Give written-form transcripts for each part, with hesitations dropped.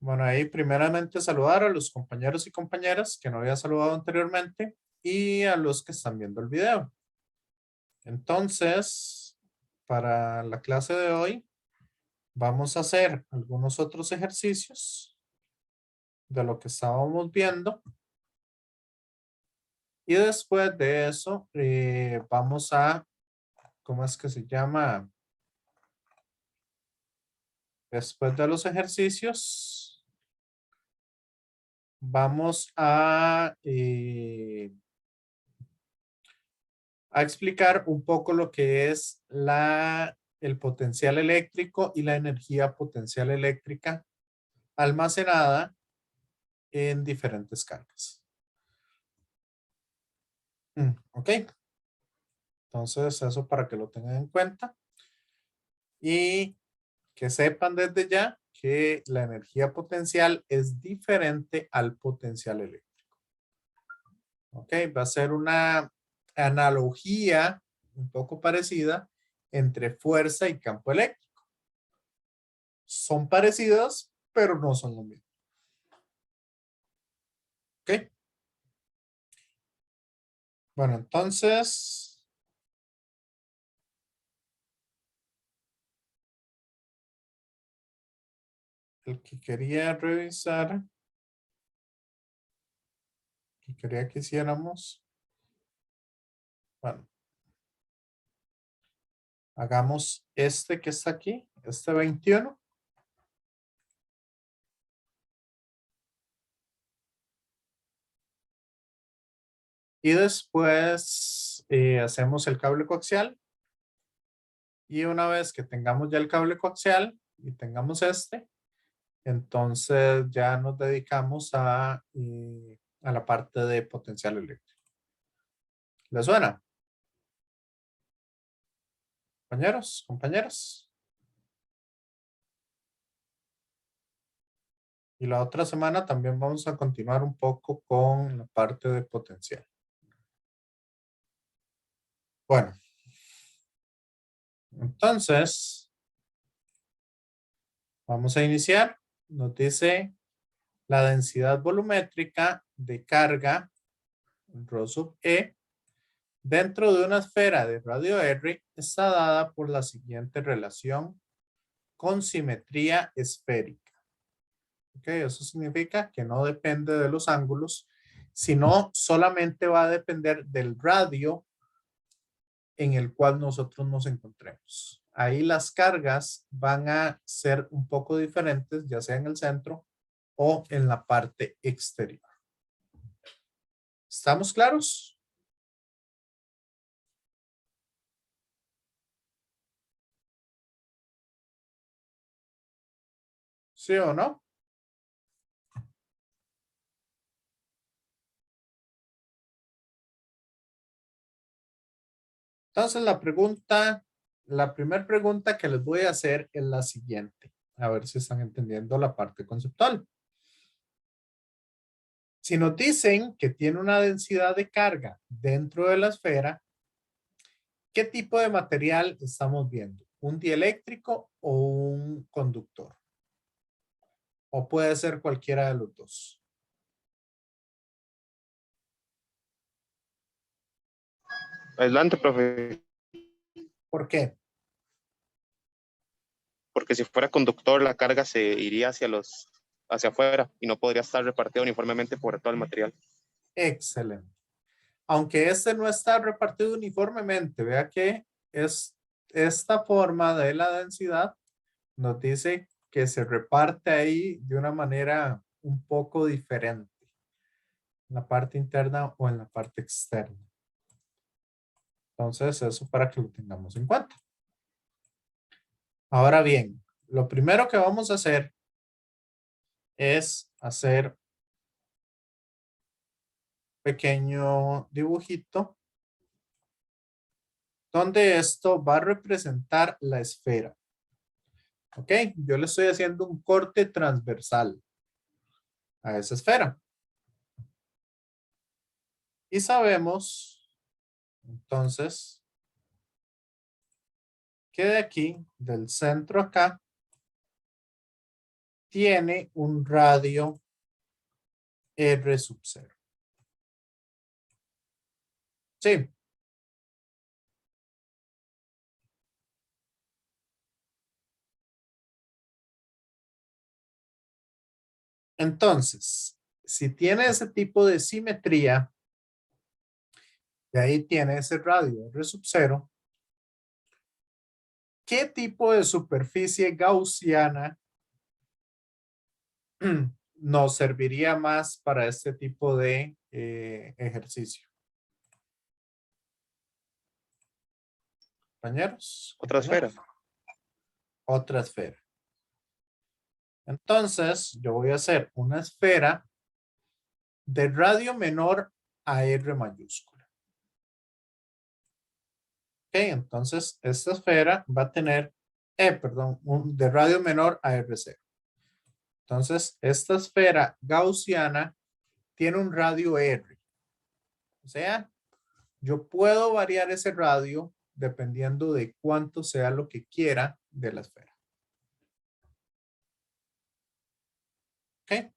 Bueno, ahí primeramente saludar a los compañeros y compañeras que no había saludado anteriormente y a los que están viendo el video. Entonces, para la clase de hoy, vamos a hacer algunos otros ejercicios de lo que estábamos viendo. Y después de eso, vamos a, ¿cómo es que se llama? Después de los ejercicios, vamos a explicar un poco lo que es el potencial eléctrico y la energía potencial eléctrica almacenada en diferentes cargas. Ok, entonces eso para que lo tengan en cuenta y que sepan desde ya que la energía potencial es diferente al potencial eléctrico. Ok, va a ser una analogía un poco parecida entre fuerza y campo eléctrico. Son parecidas, pero no son lo mismo. Ok. Bueno, entonces, el que quería revisar, que quería que hiciéramos, bueno, hagamos este que está aquí, este 21. Y después hacemos el cable coaxial. Y una vez que tengamos ya el cable coaxial y tengamos este, entonces ya nos dedicamos a la parte de potencial eléctrico. ¿Les suena? Compañeros, compañeras. Y la otra semana también vamos a continuar un poco con la parte de potencial. Bueno, entonces vamos a iniciar. Nos dice la densidad volumétrica de carga Rho sub E dentro de una esfera de radio R está dada por la siguiente relación con simetría esférica. Ok, eso significa que no depende de los ángulos, sino solamente va a depender del radio en el cual nosotros nos encontremos. Ahí las cargas van a ser un poco diferentes, ya sea en el centro o en la parte exterior. ¿Estamos claros? ¿Sí o no? Entonces la primera pregunta que les voy a hacer es la siguiente. A ver si están entendiendo la parte conceptual. Si nos dicen que tiene una densidad de carga dentro de la esfera, ¿qué tipo de material estamos viendo? ¿Un dieléctrico o un conductor? O puede ser cualquiera de los dos. Aislante, profe, ¿Por qué? porque si fuera conductor la carga se iría hacia afuera y no podría estar repartida uniformemente por todo el material. Excelente. Aunque este no está repartido uniformemente, vea que es esta forma de la densidad nos dice que se reparte ahí de una manera un poco diferente, en la parte interna o en la parte externa. Entonces, eso para que lo tengamos en cuenta. Ahora bien, lo primero que vamos a hacer es hacer un pequeño dibujito donde esto va a representar la esfera. ¿Ok? Yo le estoy haciendo un corte transversal a esa esfera. Y sabemos, entonces, que de aquí, del centro acá, tiene un radio R sub 0. Sí. Entonces, si tiene ese tipo de simetría, y ahí tiene ese radio R sub 0, ¿qué tipo de superficie gaussiana nos serviría más para este tipo de ejercicio? Compañeros, Otra esfera. otra esfera. Entonces, yo voy a hacer una esfera de radio menor a R mayúscula. Ok, entonces esta esfera va a tener, de radio menor a R0. Entonces, esta esfera gaussiana tiene un radio R. O sea, yo puedo variar ese radio dependiendo de cuánto sea lo que quiera de la esfera. ¿Ok?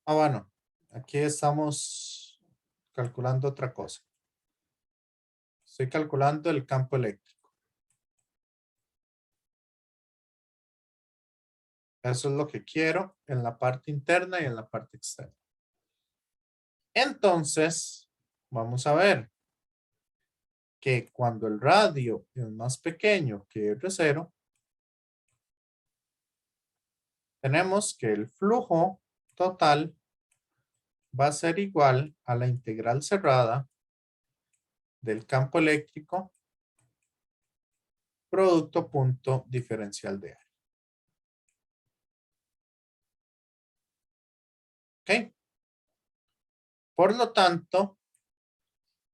Ah, bueno, aquí estamos calculando otra cosa. Estoy calculando el campo eléctrico. Eso es lo que quiero en la parte interna y en la parte externa. Entonces, vamos a ver que cuando el radio es más pequeño que R0, tenemos que el flujo total va a ser igual a la integral cerrada del campo eléctrico producto punto diferencial de área. ¿Ok? Por lo tanto,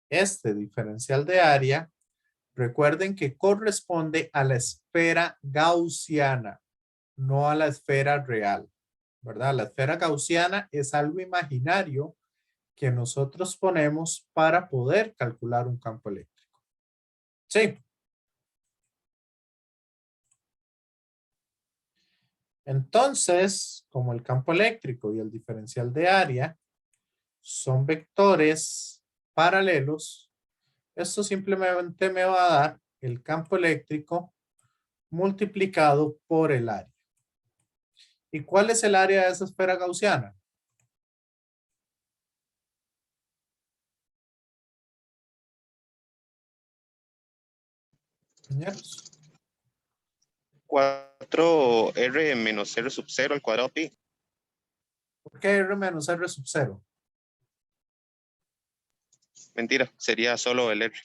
este diferencial de área, recuerden que corresponde a la esfera gaussiana, no a la esfera real, ¿verdad? La esfera gaussiana es algo imaginario que nosotros ponemos para poder calcular un campo eléctrico. Sí. Entonces, como el campo eléctrico y el diferencial de área son vectores paralelos, esto simplemente me va a dar el campo eléctrico multiplicado por el área. ¿Y cuál es el área de esa esfera gaussiana? Compañeros. 4R menos R sub 0 al cuadrado pi. ¿Por qué R menos R sub 0? Mentira, sería solo el R.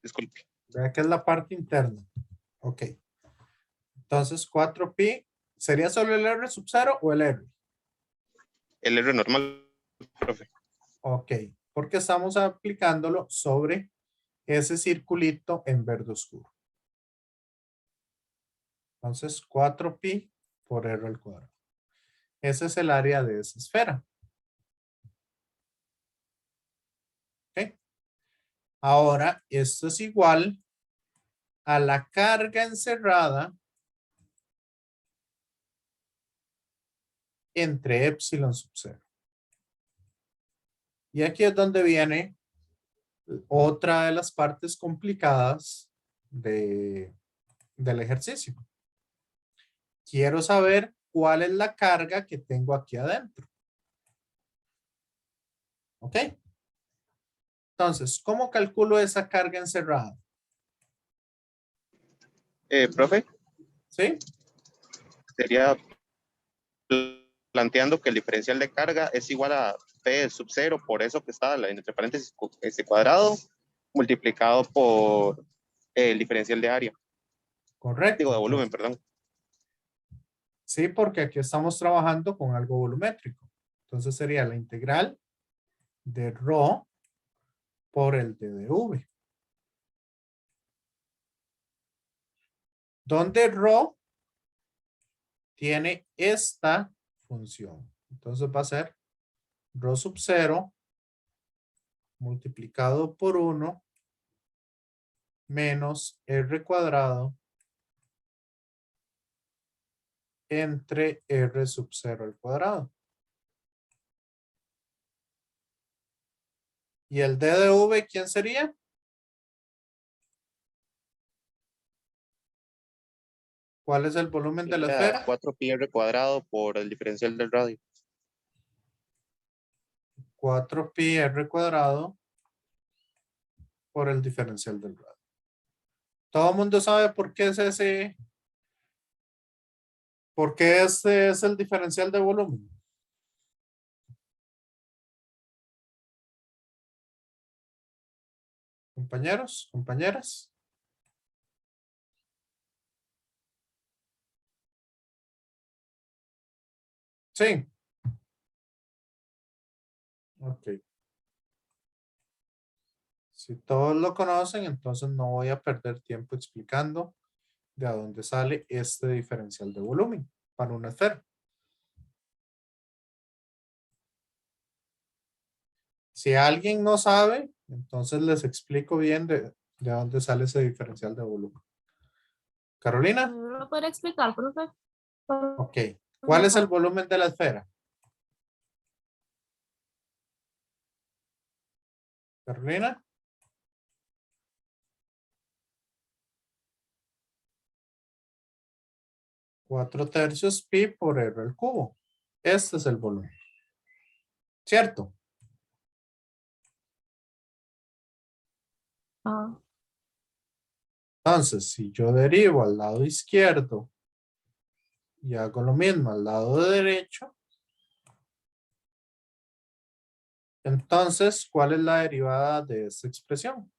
Disculpe. Vea que es la parte interna. Ok. Entonces 4pi, ¿sería solo el R sub 0 o el R? El R normal, profe. Ok, porque estamos aplicándolo sobre ese circulito en verde oscuro. Entonces 4pi por R al cuadrado. Ese es el área de esa esfera. Ok. Ahora, esto es igual a la carga encerrada entre epsilon sub 0. Y aquí es donde viene otra de las partes complicadas del ejercicio. Quiero saber cuál es la carga que tengo aquí adentro. ¿Ok? Entonces, ¿cómo calculo esa carga encerrada? Profe, ¿Sí? sería planteando que el diferencial de carga es igual a P sub 0 por eso que está entre paréntesis este cuadrado multiplicado por el diferencial de área. Correcto. Digo, de volumen, Entonces, perdón. sí, porque aquí estamos trabajando con algo volumétrico. Entonces sería la integral de rho por el d de v. Donde rho tiene esta función. Entonces va a ser rho sub 0 multiplicado por 1 menos r cuadrado entre R sub 0 al cuadrado. ¿Y el D de V quién sería? ¿Cuál es el volumen de la esfera? 4pi r cuadrado por el diferencial del radio. 4pi R cuadrado por el diferencial del radio. Todo el mundo sabe por qué es ese. ¿Por qué este es el diferencial de volumen? Compañeros, compañeras. Sí. Ok. Si todos lo conocen, entonces no voy a perder tiempo explicando de a dónde sale este diferencial de volumen para una esfera. Si alguien no sabe, entonces les explico bien de dónde sale ese diferencial de volumen. Carolina. ¿Me lo podría explicar, profe? Ok. ¿Cuál es el volumen de la esfera? Carolina. 4/3 pi por r al cubo. Este es el volumen. ¿Cierto? Ah, Entonces, si yo derivo al lado izquierdo y hago lo mismo al lado derecho, entonces, ¿cuál es la derivada de esta expresión?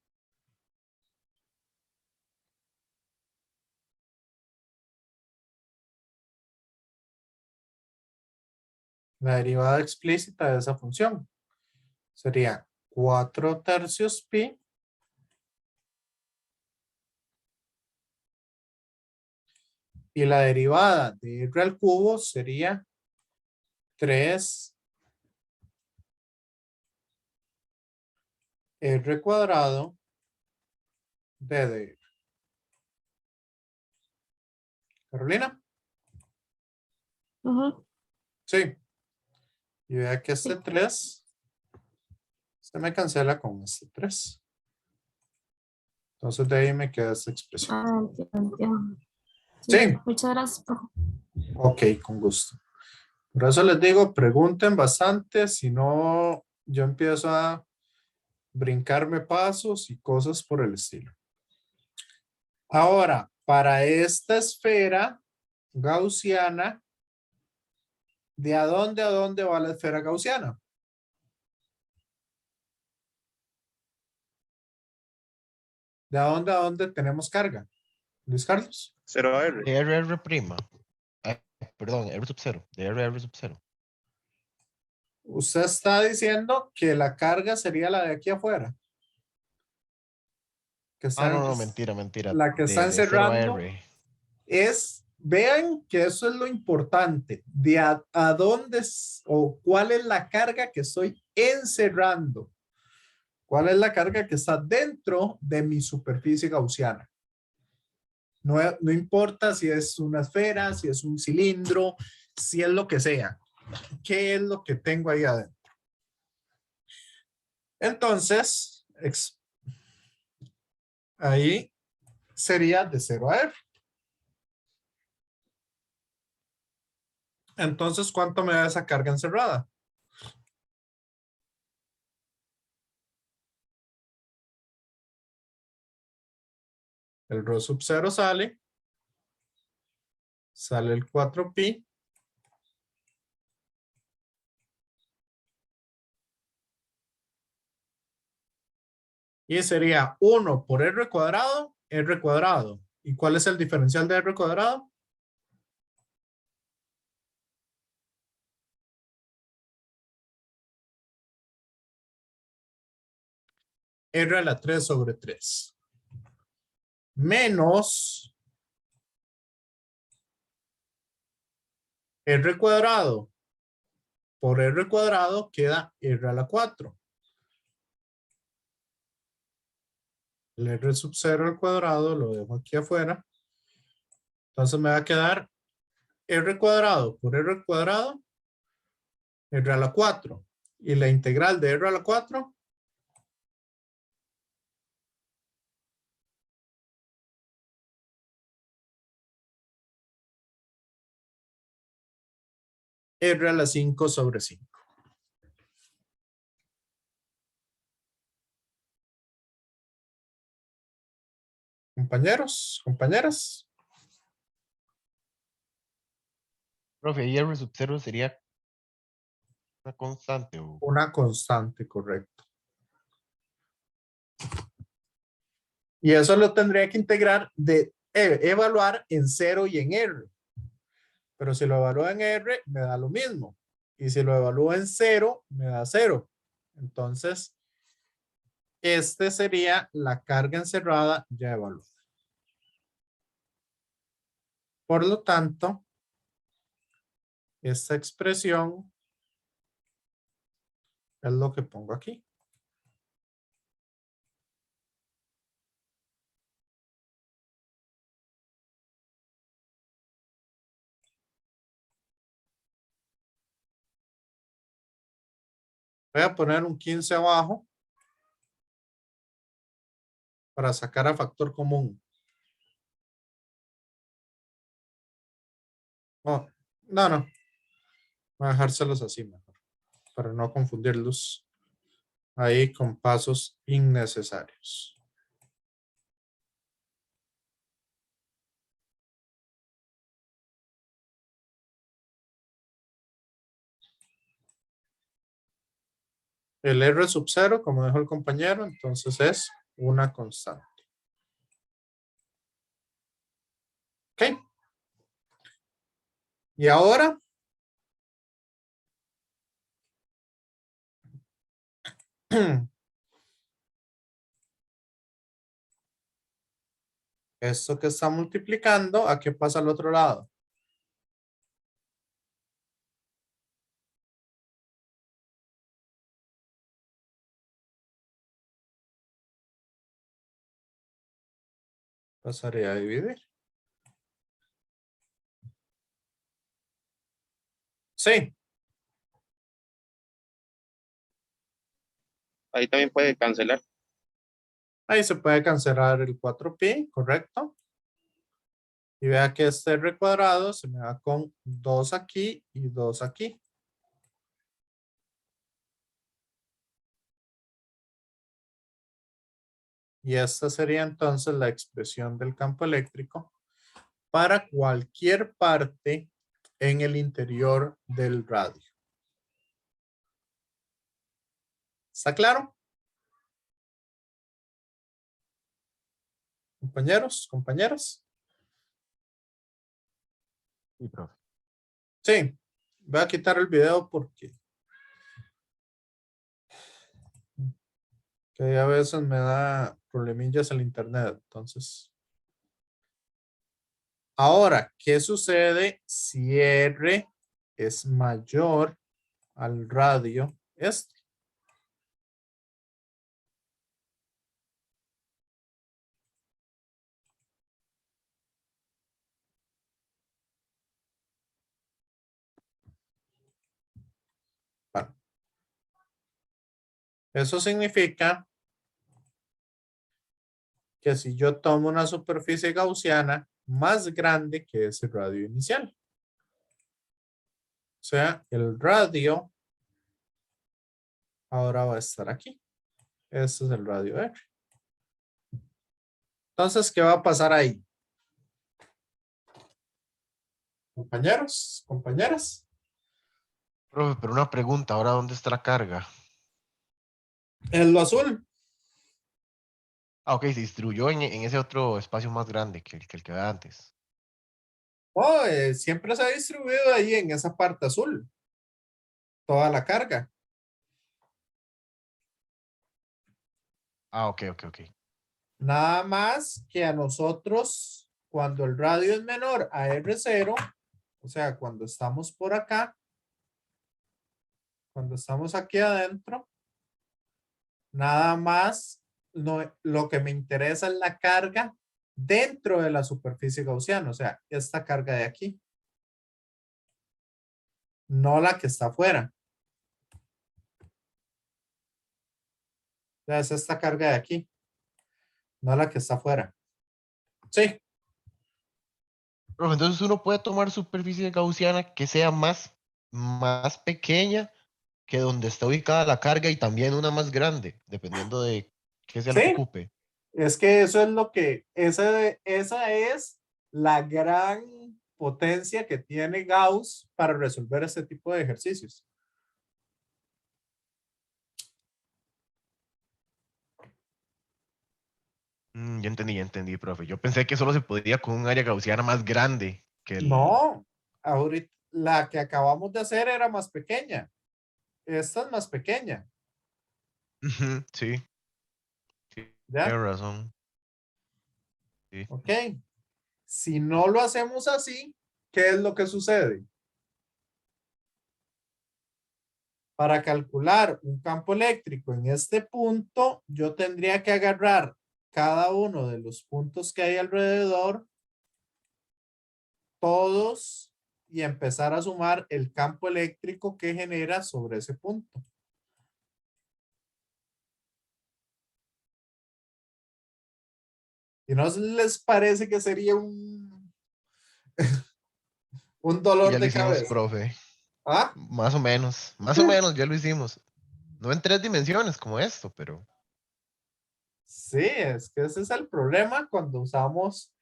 La derivada explícita de esa función sería 4/3 pi y la derivada de r al cubo sería 3 r cuadrado de r. Carolina. ujú. Sí. Y vea que este Sí. 3 se me cancela con este 3. Entonces de ahí me queda esta expresión. Ah, entiendo. Sí, Sí. muchas gracias, profe. Ok, con gusto. Por eso les digo, pregunten bastante, si no, yo empiezo a brincarme pasos y cosas por el estilo. Ahora, para esta esfera gaussiana, ¿de a dónde va la esfera gaussiana? ¿De a dónde tenemos carga? Luis Carlos. 0R. De RR prima. Perdón, R sub 0. De RR sub 0. Usted está diciendo que la carga sería la de aquí afuera. Que está, No, mentira. la que está De 0 a encerrando R. vean que eso es lo importante, de a dónde o cuál es la carga que estoy encerrando. ¿Cuál es la carga que está dentro de mi superficie gaussiana? No, no importa si es una esfera, si es un cilindro, si es lo que sea. ¿Qué es lo que tengo ahí adentro? Entonces, ahí sería de 0 a R. Entonces, ¿cuánto me da esa carga encerrada? El rho sub 0 sale el 4pi. Y sería 1 por r cuadrado, r cuadrado. ¿Y cuál es el diferencial de r cuadrado? R a la 3 sobre 3. Menos r cuadrado por r cuadrado queda r a la 4. El r sub 0 al cuadrado lo dejo aquí afuera. Entonces me va a quedar R cuadrado por R cuadrado, R a la 4. Y la integral de R a la 4, R a la 5 sobre 5. Compañeros, compañeras. Profe, y R sub 0 sería una constante o Una constante, correcto. Y eso lo tendría que integrar de evaluar en 0 y en R. Pero si lo evalúo en R, me da lo mismo. Y si lo evalúo en 0, me da 0. Entonces, este sería la carga encerrada ya evaluada. Por lo tanto, esta expresión es lo que pongo aquí. Voy a poner un 15 abajo para sacar a factor común. Oh, no. Voy a dejárselos así mejor, para no confundirlos ahí con pasos innecesarios. El R sub 0, como dijo el compañero, entonces es una constante. Ok. Y ahora, esto que está multiplicando, ¿a qué pasa al otro lado? Pasaría a dividir. Sí, Ahí también puede cancelar. ahí se puede cancelar el 4pi, correcto. Y vea que este R cuadrado se me va con 2 aquí y 2 aquí. Y esta sería entonces la expresión del campo eléctrico para cualquier parte en el interior del radio. ¿Está claro? Compañeros, compañeras. sí, profe. Sí, voy a quitar el video porque que a veces me da problemillas el internet. Entonces, ahora, ¿qué sucede si R es mayor al radio este? Bueno, eso significa que si yo tomo una superficie gaussiana más grande que ese radio inicial, o sea, el radio ahora va a estar aquí. Este es el radio R. Entonces, ¿qué va a pasar ahí? Compañeros, compañeras. Profe, pero una pregunta, ahora ¿dónde está la carga? En lo azul. Ah, ok, se distribuyó en ese otro espacio más grande que el que había antes. Oh, siempre se ha distribuido ahí en esa parte azul. Toda la carga. Ah, ok, ok, ok. Nada más que a nosotros, cuando el radio es menor a R0, o sea, cuando estamos por acá, cuando estamos aquí adentro, nada más lo que me interesa es la carga dentro de la superficie gaussiana, o sea, esta carga de aquí. no la que está afuera. Ya es esta carga de aquí, no la que está afuera. Sí, Profe, entonces uno puede tomar superficie gaussiana que sea más pequeña que donde está ubicada la carga y también una más grande, dependiendo de qué sea lo que sí, ocupe. es que eso es lo que, esa es la gran potencia que tiene Gauss para resolver este tipo de ejercicios. Ya entendí, profe. Yo pensé que solo se podía con un área gaussiana más grande que el... No, ahorita la que acabamos de hacer era más pequeña. Esta es más pequeña, Ujú, sí, ¿ya? tienes razón. Sí. Ok. Si no lo hacemos así, ¿qué es lo que sucede? Para calcular un campo eléctrico en este punto, yo tendría que agarrar cada uno de los puntos que hay alrededor, todos, y empezar a sumar el campo eléctrico que genera sobre ese punto. ¿Y no les parece que sería un dolor Ya lo de hicimos, cabeza? profe. ¿Ah? Más o menos, ya lo hicimos. No en 3 dimensiones como esto, pero... Sí, es que ese es el problema cuando usamos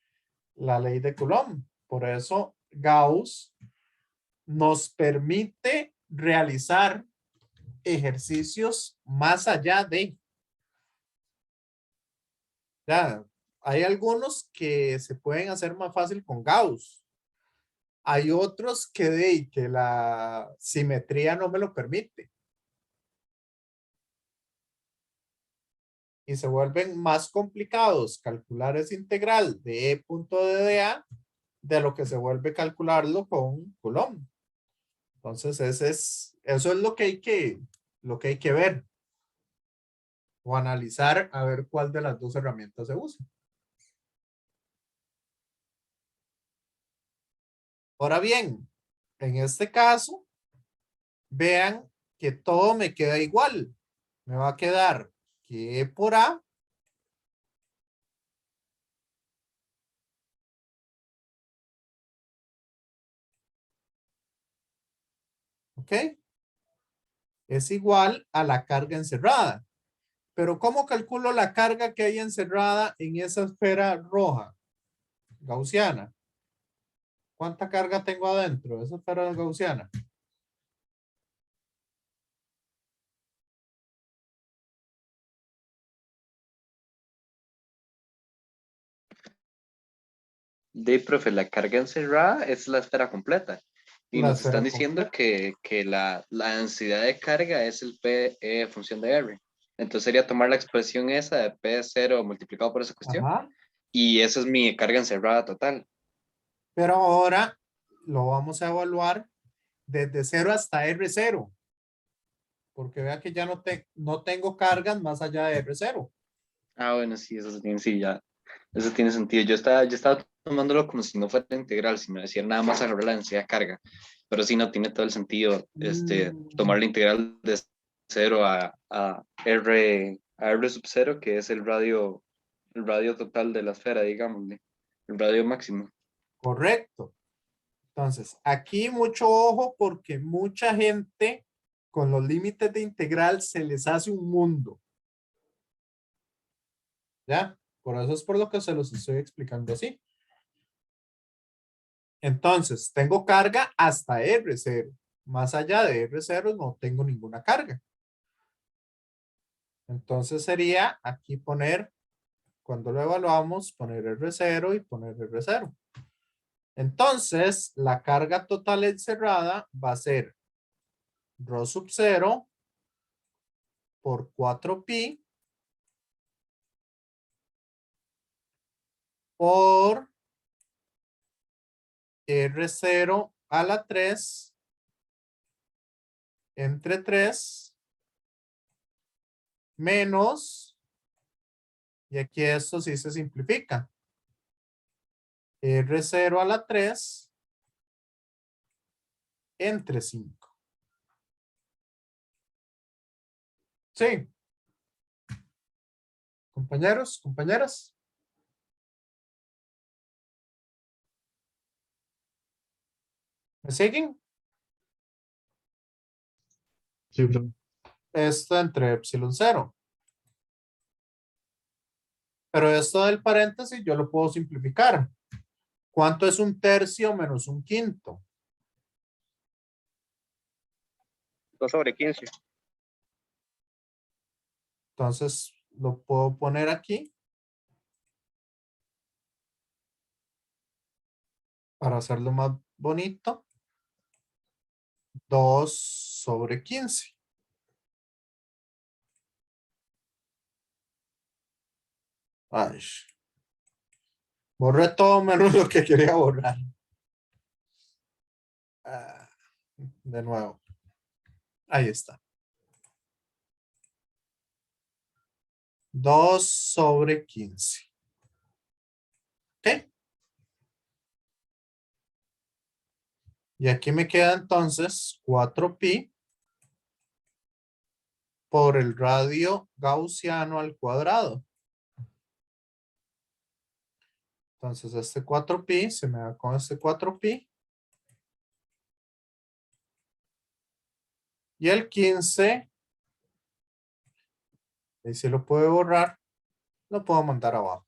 la ley de Coulomb. Por eso Gauss nos permite realizar ejercicios más allá de. Ya, hay algunos que se pueden hacer más fácil con Gauss. Hay otros que la simetría no me lo permite. Y se vuelven más complicados calcular ese integral de E punto de dA de lo que se vuelve calcularlo con Coulomb. Entonces, eso es lo que hay que ver o analizar a ver cuál de las dos herramientas se usa. Ahora bien, en este caso, vean que todo me queda igual. Me va a quedar que E por A ¿ok? Es igual a la carga encerrada. Pero ¿cómo calculo la carga que hay encerrada en esa esfera roja gaussiana? ¿Cuánta carga tengo adentro de esa esfera gaussiana? Profe, la carga encerrada es la esfera completa. Y La nos están esfera diciendo completa. que la densidad de carga es el P función de R. Entonces sería tomar la expresión esa de P0 multiplicado por esa cuestión. Ajá. Y esa es mi carga encerrada total. Pero ahora lo vamos a evaluar desde 0 hasta R0. Porque vea que ya no tengo cargas más allá de R0. Ah, bueno, sí, eso tiene sentido. Yo estaba tomándolo como si no fuera integral, si me decía nada más agarrar la densidad de carga. Pero sí, no tiene todo el sentido tomar la integral de 0 a R sub 0, que es el radio total de la esfera, digámosle, el radio máximo. Correcto. Entonces, aquí mucho ojo porque mucha gente con los límites de integral se les hace un mundo. ¿Ya? Por eso es por lo que se los estoy explicando así. Entonces, tengo carga hasta R0. Más allá de R0 no tengo ninguna carga. Entonces sería aquí poner, cuando lo evaluamos, poner R0 y poner R0. Entonces, la carga total encerrada va a ser ρ sub 0 por 4pi por R0 a la 3 entre 3 menos, y aquí esto sí se simplifica, R0 a la 3 entre 5. Sí. Compañeros, compañeras. ¿Me siguen? Sí, profe. Esto entre epsilon 0. Pero esto del paréntesis yo lo puedo simplificar. ¿Cuánto es un tercio menos un quinto? 2/15. Entonces lo puedo poner aquí para hacerlo más bonito. 2/15. Ay, borré todo menos lo que quería borrar. Ah, de nuevo. Ahí está. 2/15. ¿Ok? Y aquí me queda entonces 4pi por el radio gaussiano al cuadrado. Entonces este 4pi se me da con este 4pi. Y el 15, ahí se lo puede borrar, lo puedo mandar abajo.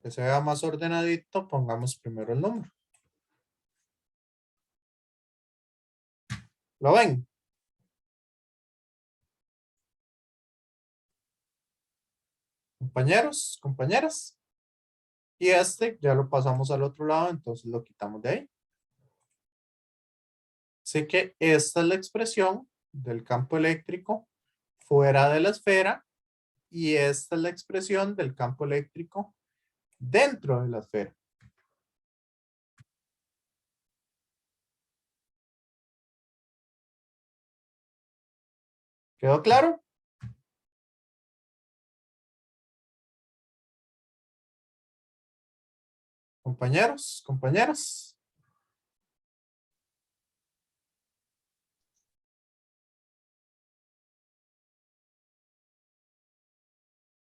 Que se vea más ordenadito, pongamos primero el número. ¿Lo ven? Compañeros, compañeras. Y este ya lo pasamos al otro lado, entonces lo quitamos de ahí. Así que esta es la expresión del campo eléctrico fuera de la esfera y esta es la expresión del campo eléctrico dentro de la esfera. ¿Quedó claro? Compañeros, compañeras.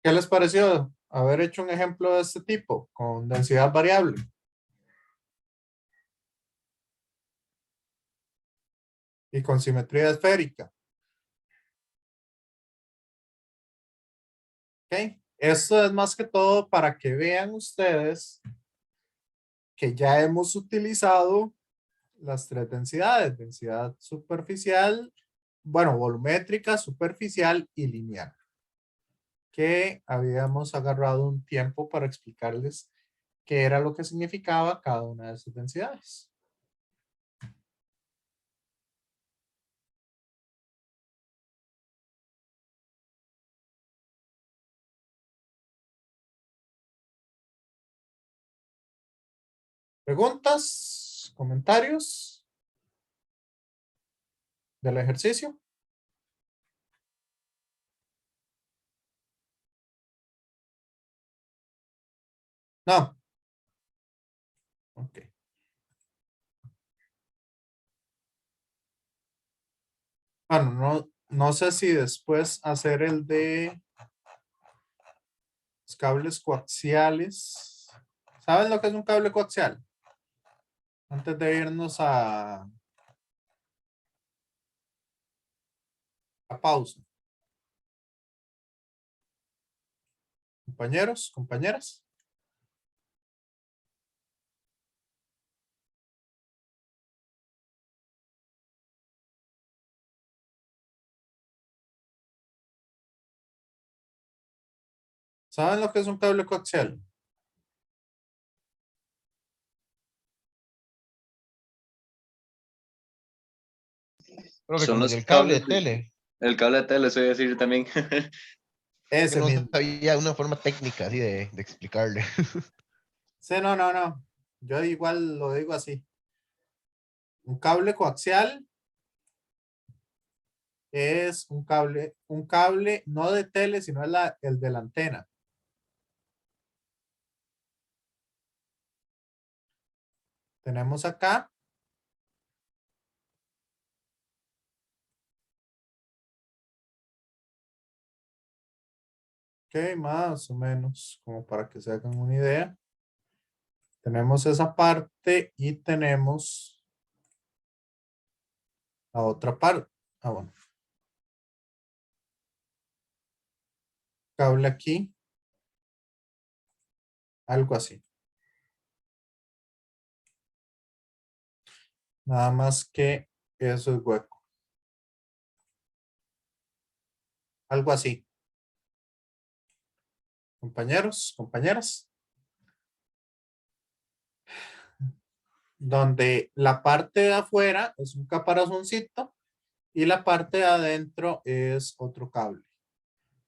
¿Qué les pareció haber hecho un ejemplo de este tipo con densidad variable? Y con simetría esférica. ¿Ok? Esto es más que todo para que vean ustedes que ya hemos utilizado las tres densidades. Densidad superficial, bueno, volumétrica, superficial y lineal. Que habíamos agarrado un tiempo para explicarles qué era lo que significaba cada una de esas densidades. ¿Preguntas? ¿Comentarios del ejercicio? No. Ok. Bueno, no sé si después hacer el de los cables coaxiales. ¿Saben lo que es un cable coaxial? Antes de irnos a pausa. Compañeros, compañeras. ¿Saben lo que es un cable coaxial? Profe, Son como el los del cable de cables, tele. el cable de tele, eso iba a decir también. Que Ese no mismo. sabía una forma técnica así de explicarle. Sí, no. Yo igual lo digo así. Un cable coaxial es un cable no de tele, sino el de la antena. Tenemos acá Ok, más o menos, como para que se hagan una idea. Tenemos esa parte y tenemos la otra parte. Ah, bueno. Cable aquí. Algo así. Nada más que eso es hueco. Algo así. Compañeros, compañeras. Donde la parte de afuera es un caparazoncito y la parte de adentro es otro cable.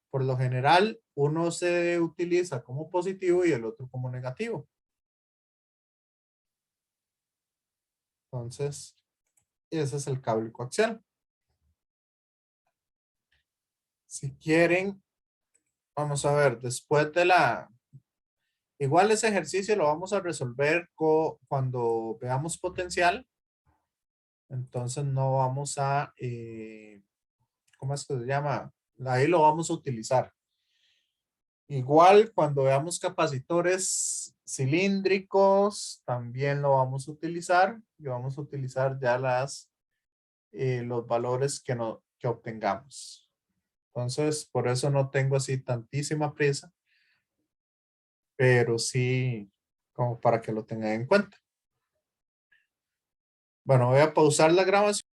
Por lo general, uno se utiliza como positivo y el otro como negativo. Entonces, ese es el cable coaxial. Si quieren, vamos a ver, después de la... Igual ese ejercicio lo vamos a resolver cuando veamos potencial. Entonces no vamos a... ¿cómo es que se llama? Ahí lo vamos a utilizar. Igual cuando veamos capacitores cilíndricos, también lo vamos a utilizar. Y vamos a utilizar ya los valores que obtengamos. Entonces, por eso no tengo así tantísima prisa, pero sí como para que lo tengan en cuenta. Bueno, voy a pausar la grabación.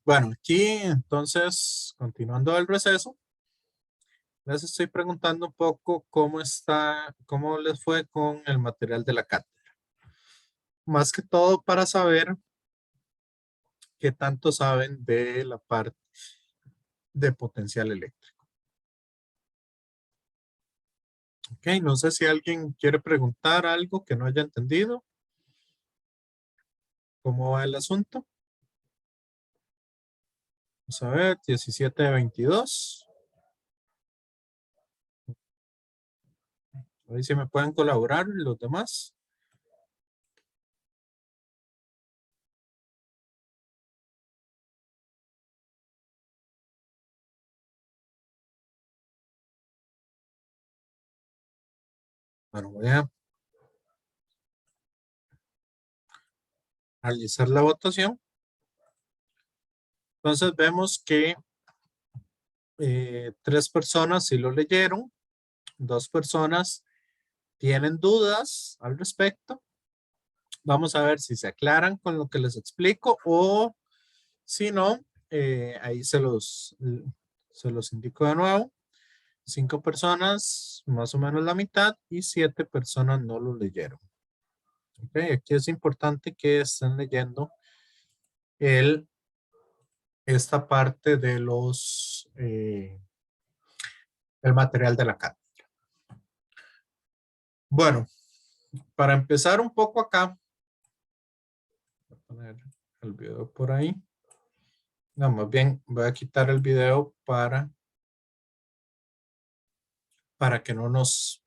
Bueno, aquí entonces, continuando el receso, les estoy preguntando un poco cómo les fue con el material de la cátedra. Más que todo para saber qué tanto saben de la parte de potencial eléctrico. Ok, no sé si alguien quiere preguntar algo que no haya entendido. ¿Cómo va el asunto? Vamos a ver, 17 de 22. A ver si me pueden colaborar los demás. Bueno, voy a realizar la votación. Entonces vemos que 3 personas sí lo leyeron, 2 personas tienen dudas al respecto. Vamos a ver si se aclaran con lo que les explico o si no, ahí se los indico de nuevo. 5 personas, más o menos la mitad, y 7 personas no lo leyeron. Okay, aquí es importante que estén leyendo esta parte de el material de la cátedra. Bueno, para empezar un poco acá, voy a poner el video por ahí. No, más bien voy a quitar el video para que no nos,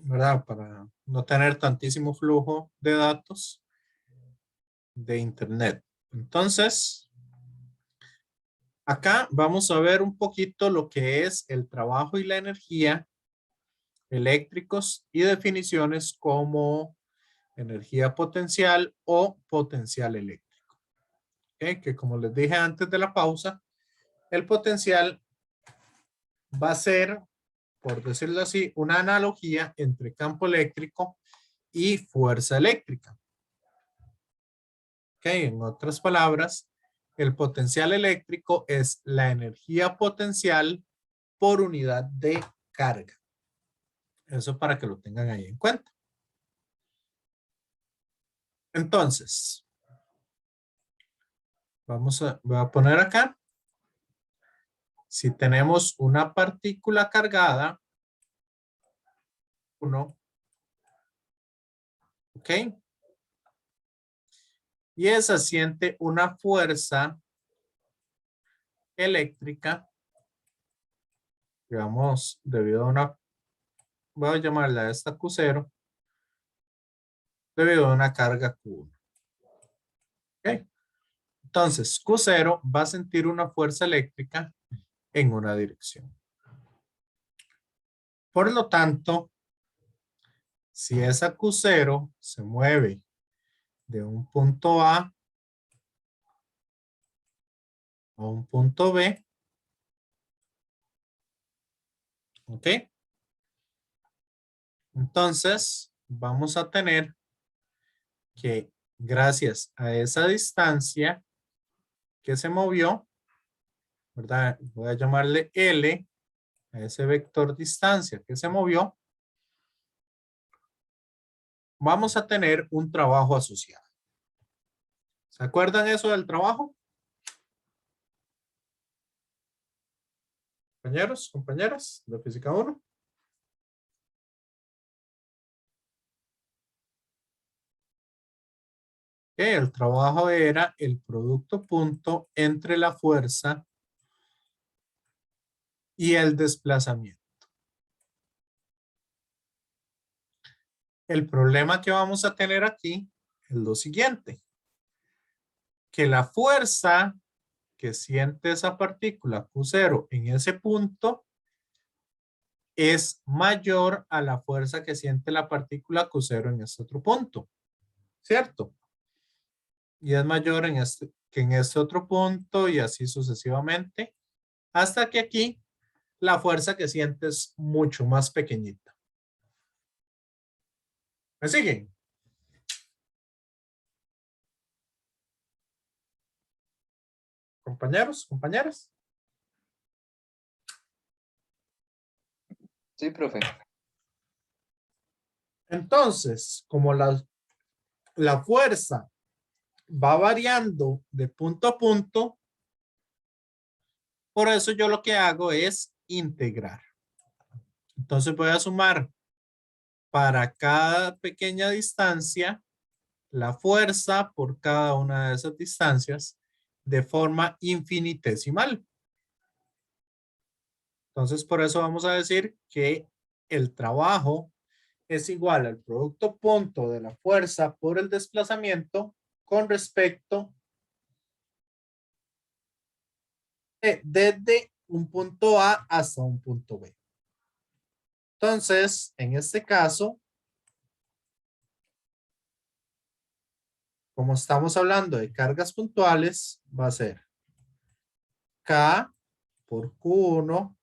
¿verdad? Para no tener tantísimo flujo de datos de internet. Entonces, acá vamos a ver un poquito lo que es el trabajo y la energía eléctricos y definiciones como energía potencial o potencial eléctrico. ¿Okay? Que como les dije antes de la pausa, el potencial va a ser, por decirlo así, una analogía entre campo eléctrico y fuerza eléctrica. ¿Okay? En otras palabras, el potencial eléctrico es la energía potencial por unidad de carga. Eso para que lo tengan ahí en cuenta. Entonces, voy a poner acá. Si tenemos una partícula cargada, 1, ¿ok? Y esa siente una fuerza eléctrica, digamos, debido a una, voy a llamarla a esta Q0, debido a una carga Q1. ¿Ok? Entonces, Q0 va a sentir una fuerza eléctrica en una dirección. Por lo tanto, si esa Q0 se mueve de un punto A a un punto B, ¿ok? Entonces, vamos a tener que gracias a esa distancia que se movió, ¿verdad? Voy a llamarle L a ese vector distancia que se movió, vamos a tener un trabajo asociado. ¿Se acuerdan eso del trabajo? Compañeros, compañeras de física 1. El trabajo era el producto punto entre la fuerza y el desplazamiento. El problema que vamos a tener aquí es lo siguiente. Que la fuerza que siente esa partícula Q0 en ese punto es mayor a la fuerza que siente la partícula Q0 en este otro punto. ¿Cierto? Y es mayor que en este otro punto y así sucesivamente. Hasta que aquí la fuerza que siente es mucho más pequeñita. ¿Me siguen? Compañeros, compañeras. Sí, profe. Entonces, como la fuerza va variando de punto a punto, por eso yo lo que hago es integrar. Entonces voy a sumar para cada pequeña distancia la fuerza por cada una de esas distancias de forma infinitesimal. Entonces por eso vamos a decir que el trabajo es igual al producto punto de la fuerza por el desplazamiento con respecto desde un punto A hasta un punto B. Entonces, en este caso, como estamos hablando de cargas puntuales, va a ser K por Q1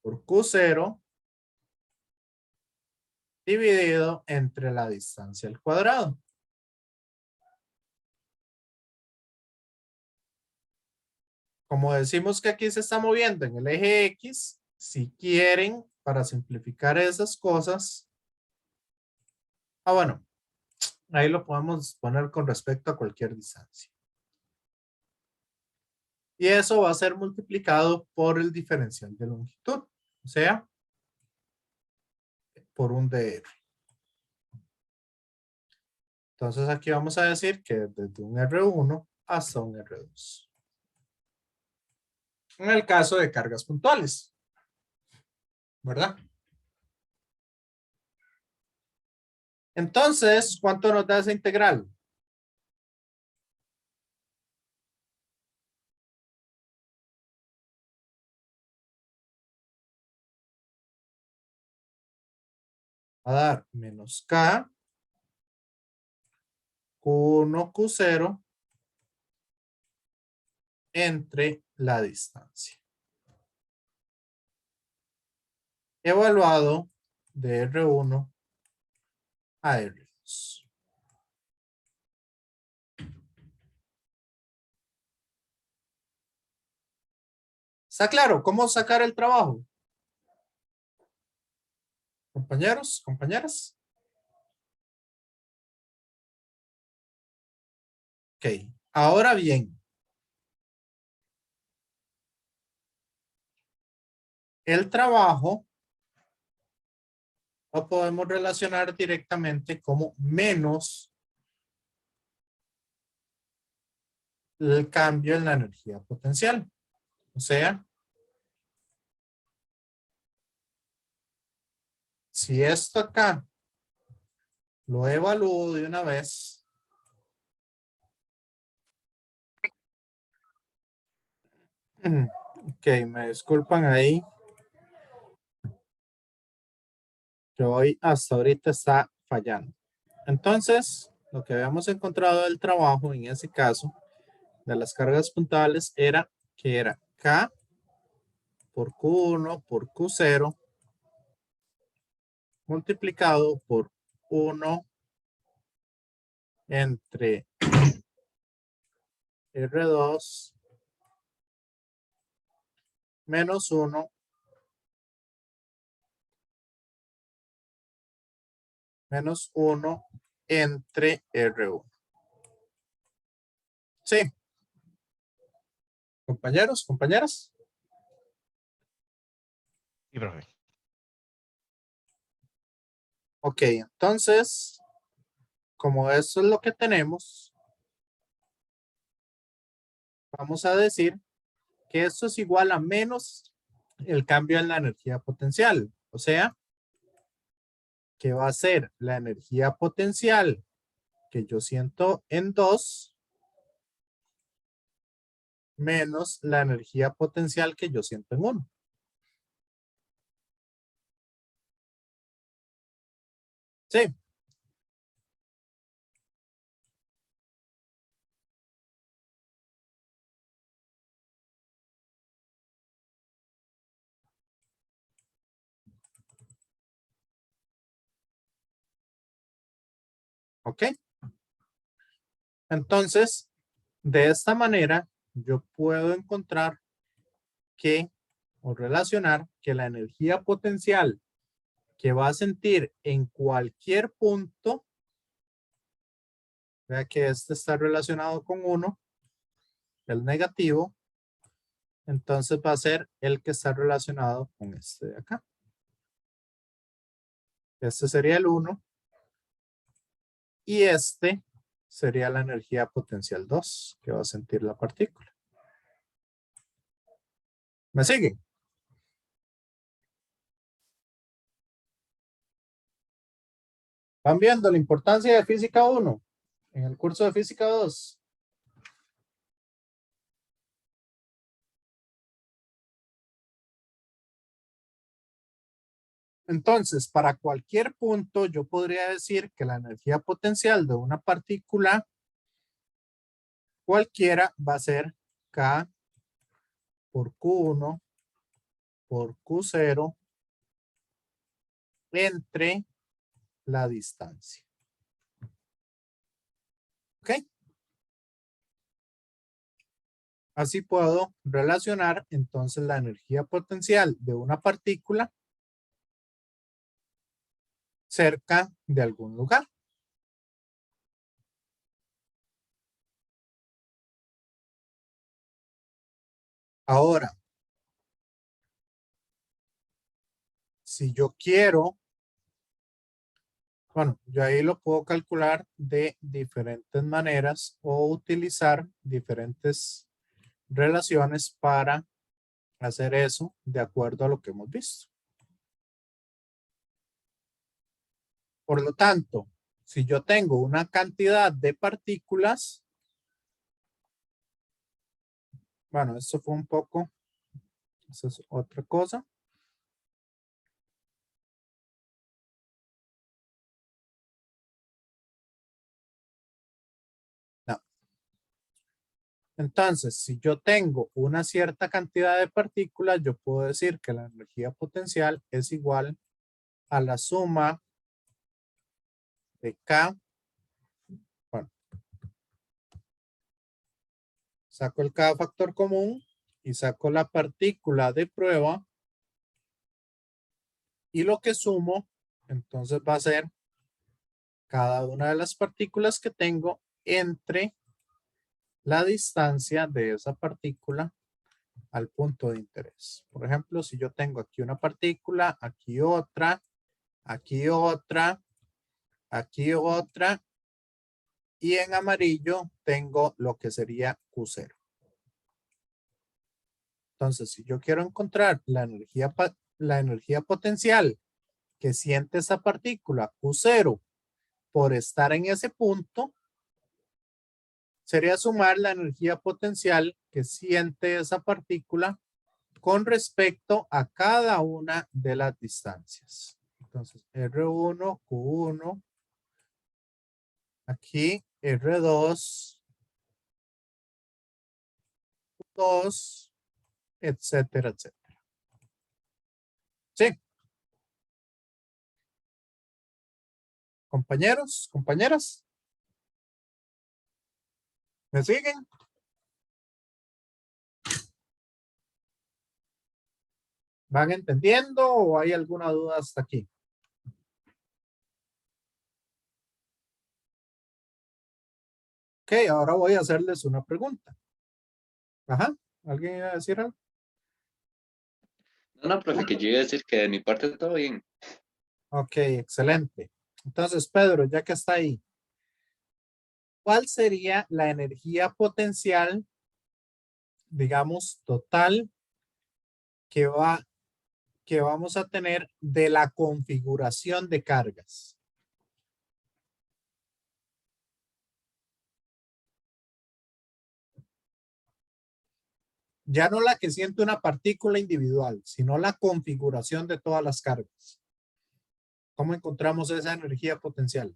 por Q0 dividido entre la distancia al cuadrado. Como decimos que aquí se está moviendo en el eje X, si quieren, para simplificar esas cosas, bueno, ahí lo podemos poner con respecto a cualquier distancia. Y eso va a ser multiplicado por el diferencial de longitud, o sea, por un dr. Entonces aquí vamos a decir que desde un R1 hasta un R2. En el caso de cargas puntuales, ¿verdad? Entonces, ¿cuánto nos da esa integral? Va a dar menos K Q1 Q0 entre la distancia. Evaluado de R1 a R2. ¿Está claro cómo sacar el trabajo? Compañeros, compañeras. Ok, ahora bien. El trabajo lo podemos relacionar directamente como menos el cambio en la energía potencial. O sea, si esto acá lo evalúo de una vez, Ok, me disculpan ahí. Que hoy hasta ahorita está fallando. Entonces, lo que habíamos encontrado del trabajo en ese caso de las cargas puntuales era que era K por Q1 por Q0 multiplicado por 1 entre R2 menos 1 menos 1 entre R1. Sí. Compañeros, compañeras. Sí, profe. Ok, entonces, como eso es lo que tenemos, vamos a decir que esto es igual a menos el cambio en la energía potencial. O sea, que va a ser la energía potencial que yo siento en 2 menos la energía potencial que yo siento en 1. Sí. Ok. Entonces, de esta manera, yo puedo encontrar que o relacionar que la energía potencial que va a sentir en cualquier punto, vea que este está relacionado con 1, el negativo, entonces va a ser el que está relacionado con este de acá. Este sería el 1 y este sería la energía potencial 2 que va a sentir la partícula. ¿Me siguen? ¿Van viendo la importancia de física 1 en el curso de física 2? Entonces, para cualquier punto, yo podría decir que la energía potencial de una partícula cualquiera va a ser K por Q1 por Q0 entre la distancia. ¿Ok? Así puedo relacionar entonces la energía potencial de una partícula cerca de algún lugar. Ahora, si yo quiero, bueno, yo ahí lo puedo calcular de diferentes maneras o utilizar diferentes relaciones para hacer eso de acuerdo a lo que hemos visto. Por lo tanto, si yo tengo una cantidad de partículas, bueno, eso fue un poco, eso es otra cosa. No. Entonces, si yo tengo una cierta cantidad de partículas, yo puedo decir que la energía potencial es igual a la suma de K. Bueno, saco el K factor común y saco la partícula de prueba y lo que sumo, entonces va a ser cada una de las partículas que tengo entre la distancia de esa partícula al punto de interés. Por ejemplo, si yo tengo aquí una partícula, aquí otra, aquí otra, aquí otra, y en amarillo tengo lo que sería Q0. Entonces, si yo quiero encontrar la energía potencial que siente esa partícula Q0 por estar en ese punto, sería sumar la energía potencial que siente esa partícula con respecto a cada una de las distancias. Entonces, R1, Q1, aquí R2, Q2, etcétera, etcétera. Sí. Compañeros, compañeras. ¿Me siguen? ¿Van entendiendo o hay alguna duda hasta aquí? Ok, ahora voy a hacerles una pregunta. Ajá, ¿alguien iba a decir algo? No, profe, que yo iba a decir que de mi parte todo bien. Ok, excelente. Entonces, Pedro, ya que está ahí, ¿cuál sería la energía potencial, digamos, total que vamos a tener de la configuración de cargas? Ya no la que siente una partícula individual, sino la configuración de todas las cargas. ¿Cómo encontramos esa energía potencial?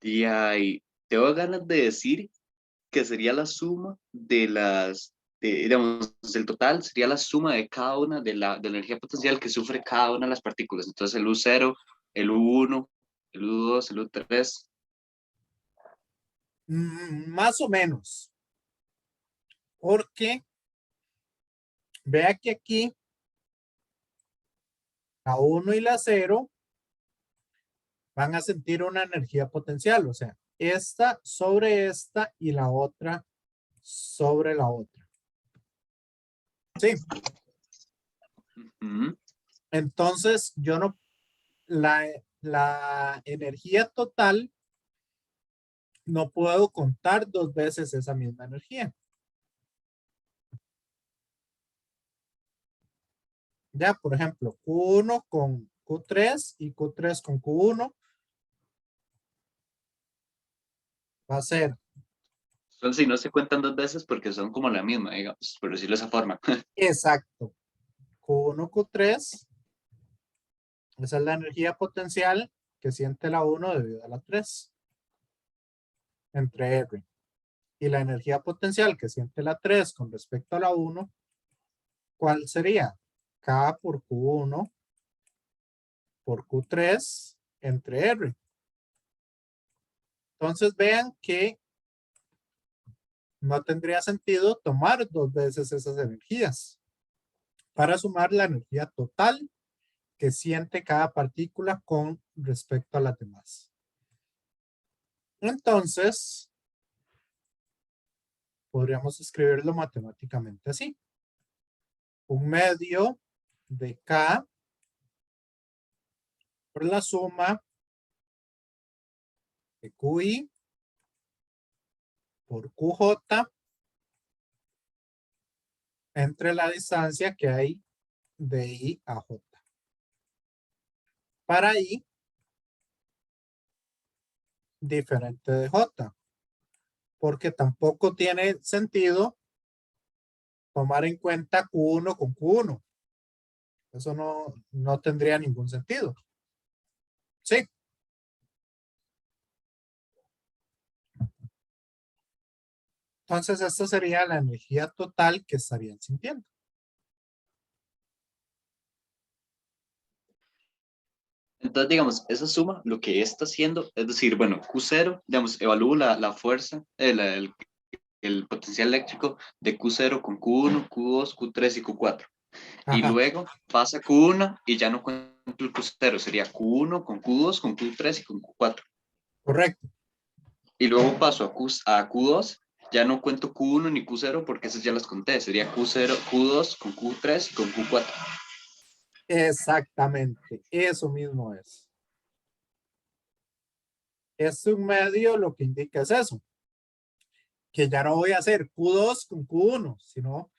Y ahí tengo ganas de decir que sería la suma de digamos, el total sería la suma de cada una de la energía potencial que sufre cada una de las partículas. Entonces el U0, el U1, el U2, el U3. Más o menos. Porque vea que aquí la 1 y la 0 van a sentir una energía potencial. O sea, esta sobre esta y la otra sobre la otra. Sí. Ujú. Entonces, yo no, la energía total, no puedo contar dos veces esa misma energía. Ya, por ejemplo, Q1 con Q3 y Q3 con Q1 va a ser Entonces, si no se cuentan dos veces porque son como la misma, digamos, por decirlo de esa forma. exacto. Q1, Q3. Esa es la energía potencial que siente la 1 debido a la 3 entre R. Y la energía potencial que siente la 3 con respecto a la 1, ¿cuál sería? K por Q1 por Q3 entre R. Entonces vean que no tendría sentido tomar dos veces esas energías para sumar la energía total que siente cada partícula con respecto a las demás. Entonces, podríamos escribirlo matemáticamente así. Un medio de K por la suma de QI por QJ entre la distancia que hay de I a J. Para I, diferente de J, porque tampoco tiene sentido tomar en cuenta Q1 con Q1. Eso no tendría ningún sentido. Sí. Entonces, esta sería la energía total que estarían sintiendo. Entonces, digamos, esa suma, lo que está haciendo, es decir, bueno, Q0, digamos, evalúo la fuerza, el potencial eléctrico de Q0 con Q1, Q2, Q3 y Q4. Y Ajá, luego pasa Q1 y ya no cuento el Q0, sería Q1 con Q2, con Q3 y con Q4. correcto. Y luego paso a Q2, ya no cuento Q1 ni Q0 porque esas ya las conté, sería Q0, Q2 con Q3 y con Q4. Exactamente, eso mismo es. Este un medio lo que indica es eso, que ya no voy a hacer Q2 con Q1, sino,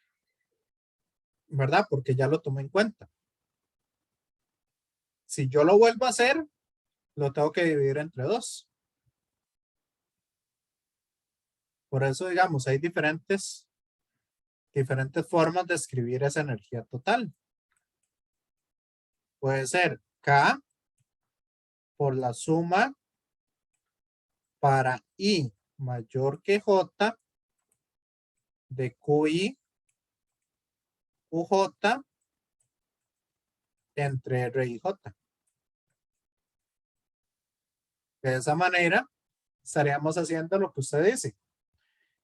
¿verdad? Porque ya lo tomé en cuenta. Si yo lo vuelvo a hacer, lo tengo que dividir entre 2. Por eso, digamos, hay diferentes formas de escribir esa energía total. Puede ser K por la suma para I mayor que J de QI UJ entre R y J. De esa manera estaríamos haciendo lo que usted dice.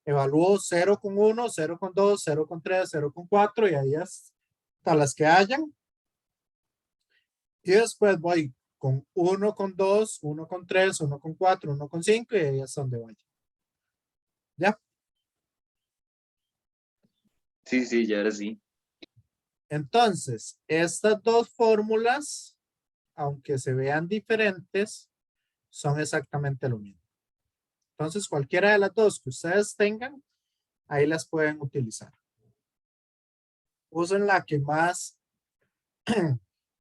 Evalúo 0 con 1, 0 con 2, 0 con 3, 0 con 4 y ahí hasta las que hayan. Y después voy con 1 con 2, 1 con 3, 1 con 4, 1 con 5 y ahí es donde voy. ¿Ya? Sí, ya ahora sí. Entonces, estas dos fórmulas, aunque se vean diferentes, son exactamente lo mismo. Entonces, cualquiera de las dos que ustedes tengan, ahí las pueden utilizar. Usen la que más,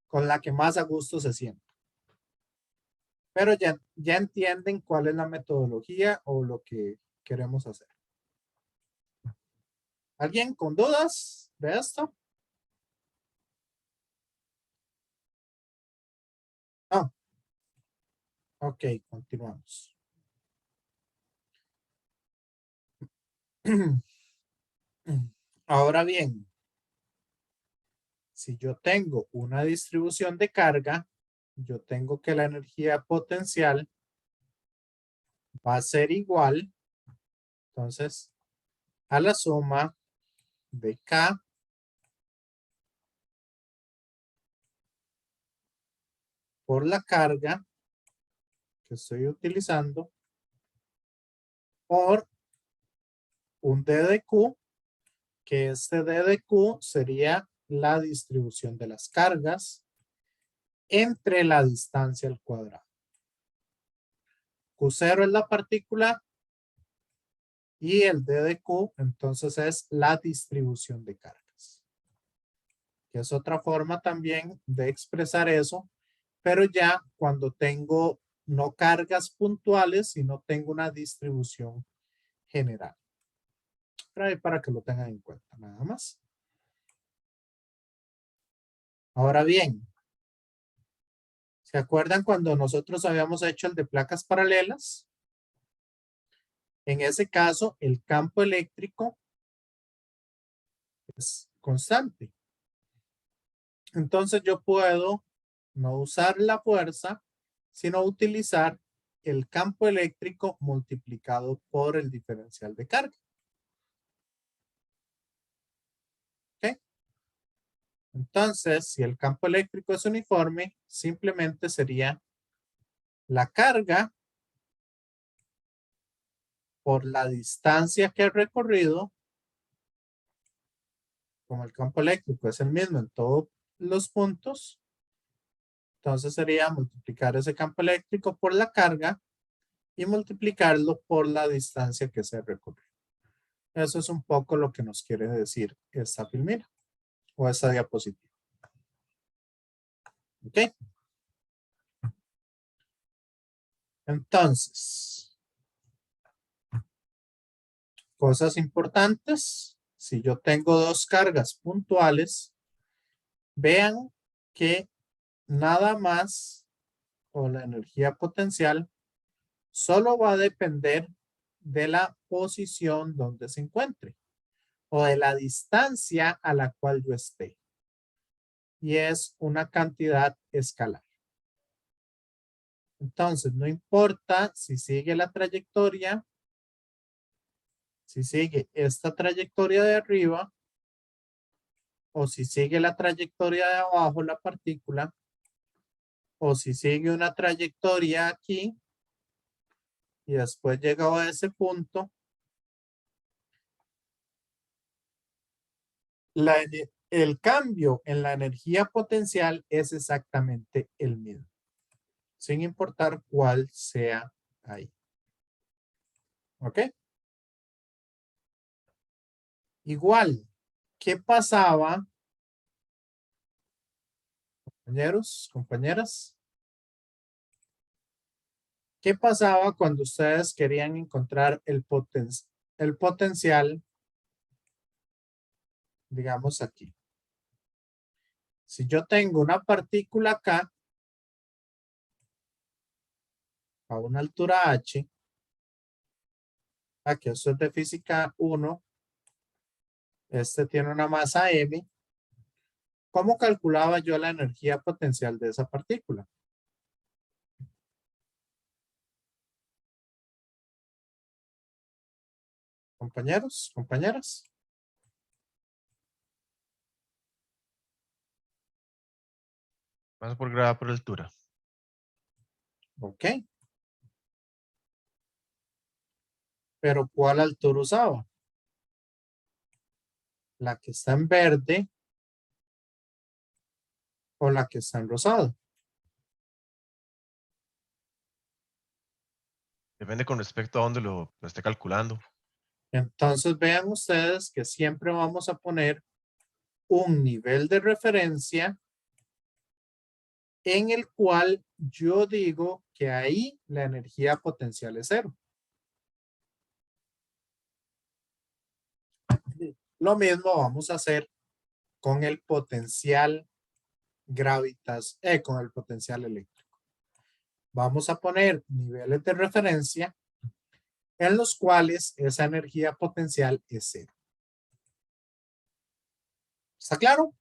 con la que más a gusto se sienta. Pero ya entienden cuál es la metodología o lo que queremos hacer. ¿Alguien con dudas de esto? No. Ok, continuamos. Ahora bien, si yo tengo una distribución de carga, yo tengo que la energía potencial va a ser igual, entonces, a la suma de K por la carga que estoy utilizando por un D de Q, que este D de Q sería la distribución de las cargas entre la distancia al cuadrado. Q0 es la partícula y el D de Q entonces es la distribución de cargas. Que es otra forma también de expresar eso, pero ya cuando tengo no cargas puntuales, sino tengo una distribución general. Para que lo tengan en cuenta, nada más. Ahora bien, ¿se acuerdan cuando nosotros habíamos hecho el de placas paralelas? En ese caso, el campo eléctrico es constante. Entonces yo puedo no usar la fuerza, sino utilizar el campo eléctrico multiplicado por el diferencial de carga. ¿Ok? Entonces, si el campo eléctrico es uniforme, simplemente sería la carga por la distancia que he recorrido, como el campo eléctrico es el mismo en todos los puntos, entonces sería multiplicar ese campo eléctrico por la carga y multiplicarlo por la distancia que se recorrió. Eso es un poco lo que nos quiere decir esta filmina o esta diapositiva. ¿Ok? Entonces, cosas importantes. Si yo tengo dos cargas puntuales, vean que nada más o la energía potencial solo va a depender de la posición donde se encuentre o de la distancia a la cual yo esté. Y es una cantidad escalar. Entonces, no importa si sigue la trayectoria, si sigue esta trayectoria de arriba o si sigue la trayectoria de abajo la partícula o si sigue una trayectoria aquí y después llega a ese punto, el cambio en la energía potencial es exactamente el mismo, sin importar cuál sea ahí. ¿Ok? Igual, ¿qué pasaba, compañeros, compañeras? ¿Qué pasaba cuando ustedes querían encontrar el potencial, digamos aquí? Si yo tengo una partícula acá, a una altura h, aquí esto es de física 1, este tiene una masa m, ¿cómo calculaba yo la energía potencial de esa partícula? Compañeros, compañeras. Más por grado por altura. Ok. Pero ¿cuál altura usaba? ¿La que está en verde o la que está en rosado? Depende con respecto a dónde lo esté calculando. Entonces vean ustedes que siempre vamos a poner un nivel de referencia en el cual yo digo que ahí la energía potencial es 0. Lo mismo vamos a hacer con el potencial con el potencial eléctrico. Vamos a poner niveles de referencia en los cuales esa energía potencial es 0. ¿Está claro?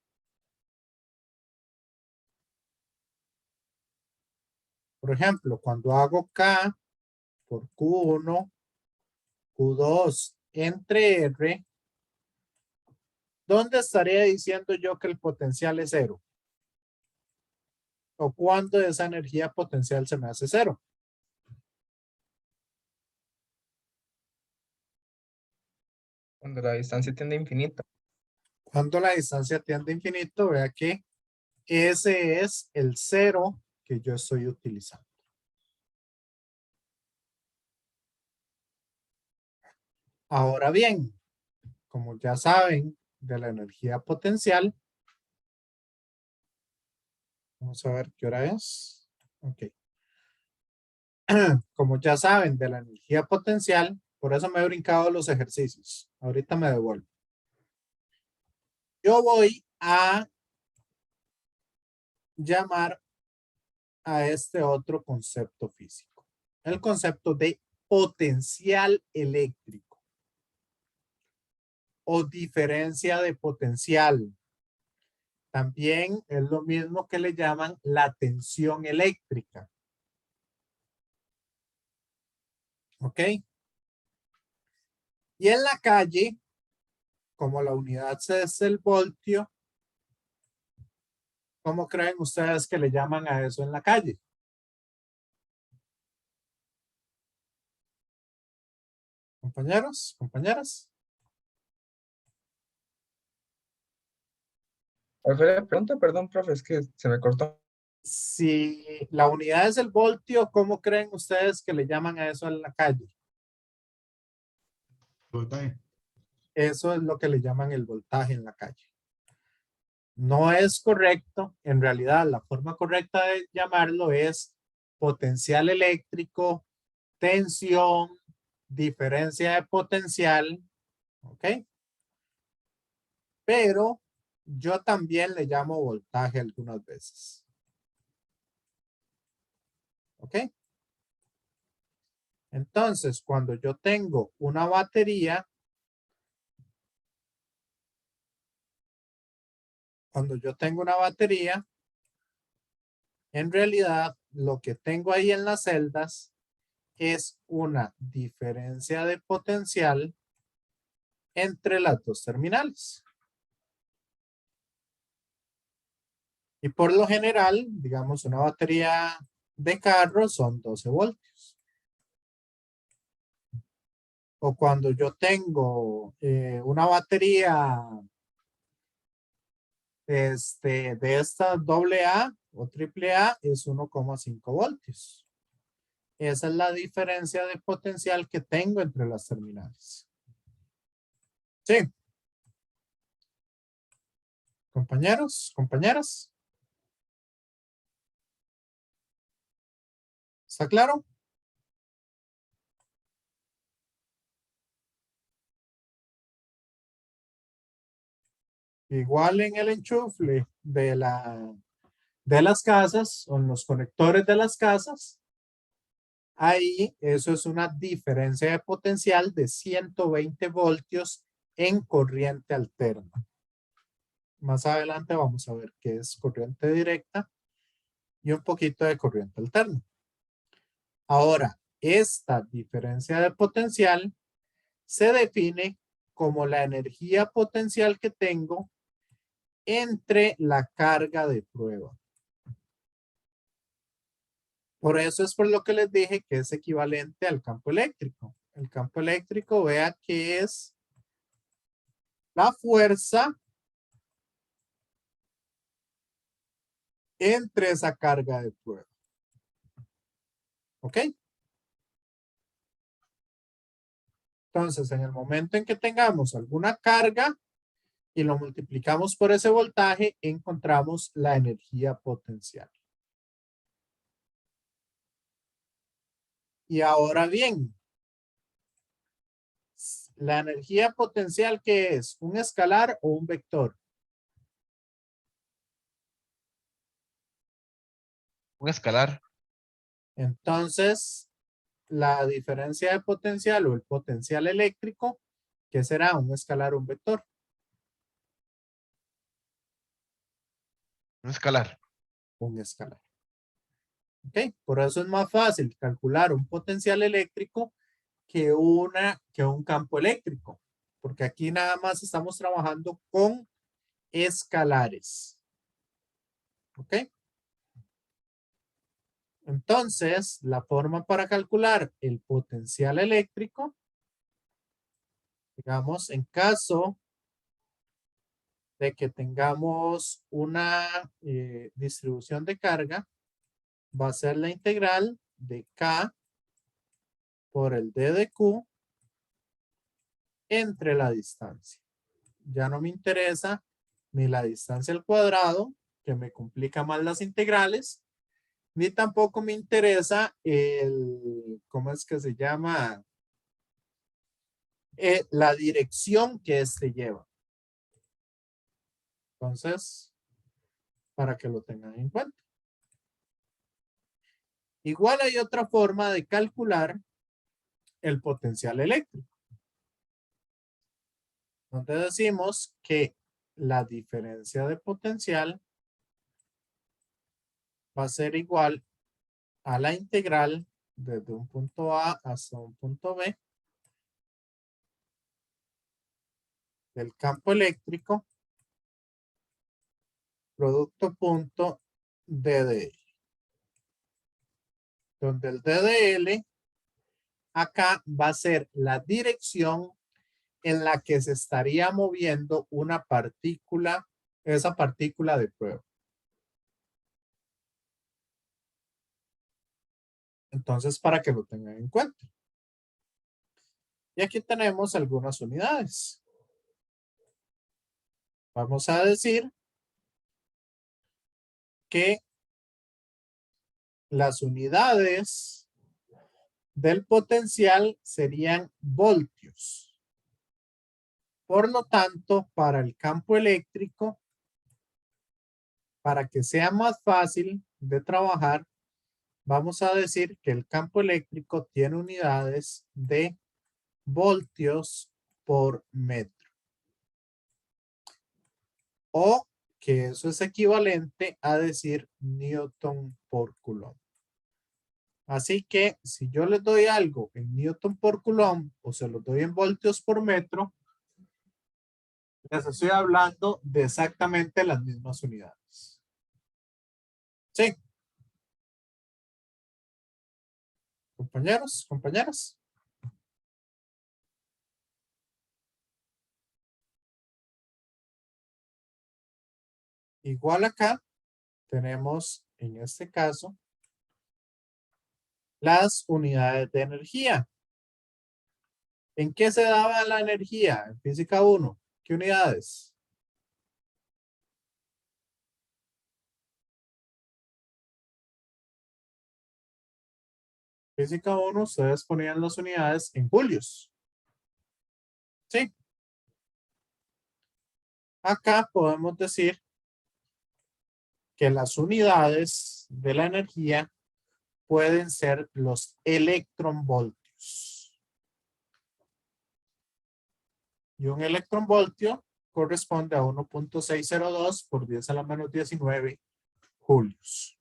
Por ejemplo, cuando hago K por Q1, Q2 entre R, ¿dónde estaría diciendo yo que el potencial es 0? ¿O cuándo esa energía potencial se me hace 0? Cuando la distancia tiende a infinito. Cuando la distancia tiende a infinito, vea que ese es el 0 que yo estoy utilizando. Ahora bien, como ya saben de la energía potencial, vamos a ver qué hora es. Ok. Como ya saben de la energía potencial, por eso me he brincado los ejercicios. Ahorita me devuelvo. Yo voy a llamar a este otro concepto físico. El concepto de potencial eléctrico o diferencia de potencial. También es lo mismo que le llaman la tensión eléctrica. ¿Ok? Y en la calle, como la unidad es el voltio, ¿cómo creen ustedes que le llaman a eso en la calle? Compañeros, compañeras. ¿Cuál fue la pregunta? Perdón, profe, es que se me cortó. Si la unidad es el voltio, ¿cómo creen ustedes que le llaman a eso en la calle? Voltaje. Eso es lo que le llaman el voltaje en la calle. No es correcto. En realidad, la forma correcta de llamarlo es potencial eléctrico, tensión, diferencia de potencial. ¿Ok? Pero yo también le llamo voltaje algunas veces. ¿Ok? Entonces, cuando yo tengo una batería, en realidad lo que tengo ahí en las celdas es una diferencia de potencial entre las dos terminales. Y por lo general, digamos, una batería de carro son 12 voltios. O cuando yo tengo una batería de esta AA o AAA es 1,5 voltios. Esa es la diferencia de potencial que tengo entre las terminales. Sí. Compañeros, compañeras. ¿Está claro? igual en el enchufle de las casas o en los conectores de las casas, ahí eso es una diferencia de potencial de 120 voltios en corriente alterna. Más adelante vamos a ver qué es corriente directa y un poquito de corriente alterna. Ahora, esta diferencia de potencial se define como la energía potencial que tengo entre la carga de prueba. Por eso es por lo que les dije que es equivalente al campo eléctrico. El campo eléctrico, vea que es la fuerza entre esa carga de prueba. ¿Ok? Entonces, en el momento en que tengamos alguna carga y lo multiplicamos por ese voltaje, encontramos la energía potencial. Y ahora bien, la energía potencial, ¿qué es? ¿Un escalar o un vector? Un escalar. Entonces, la diferencia de potencial o el potencial eléctrico, ¿qué será? ¿Un escalar o un vector? Un escalar. Un escalar. ¿Ok? Por eso es más fácil calcular un potencial eléctrico que un campo eléctrico. Porque aquí nada más estamos trabajando con escalares. ¿Ok? Entonces, la forma para calcular el potencial eléctrico, digamos, en caso de que tengamos una distribución de carga, va a ser la integral de K por el D de Q entre la distancia. Ya no me interesa ni la distancia al cuadrado, que me complica más las integrales, ni tampoco me interesa ¿cómo es que se llama? La dirección que este lleva. Entonces, para que lo tengan en cuenta. Igual hay otra forma de calcular el potencial eléctrico, donde decimos que la diferencia de potencial va a ser igual a la integral desde un punto A hasta un punto B del campo eléctrico producto punto DDL. Donde el DDL acá va a ser la dirección en la que se estaría moviendo una partícula, esa partícula de prueba. Entonces, para que lo tengan en cuenta. Y aquí tenemos algunas unidades. Vamos a decir que las unidades del potencial serían voltios. Por lo tanto, para el campo eléctrico, para que sea más fácil de trabajar, vamos a decir que el campo eléctrico tiene unidades de voltios por metro. O que eso es equivalente a decir Newton por Coulomb. Así que si yo les doy algo en Newton por Coulomb o se lo doy en voltios por metro, les estoy hablando de exactamente las mismas unidades. ¿Sí? Compañeros, compañeras. Igual acá tenemos en este caso las unidades de energía. ¿En qué se daba la energía? En física 1. ¿Qué unidades? Física 1, ustedes ponían las unidades en julios. ¿Sí? acá podemos decir que las unidades de la energía pueden ser los electronvoltios. Y un electronvoltio corresponde a 1.602 por 10 a la menos 19 julios.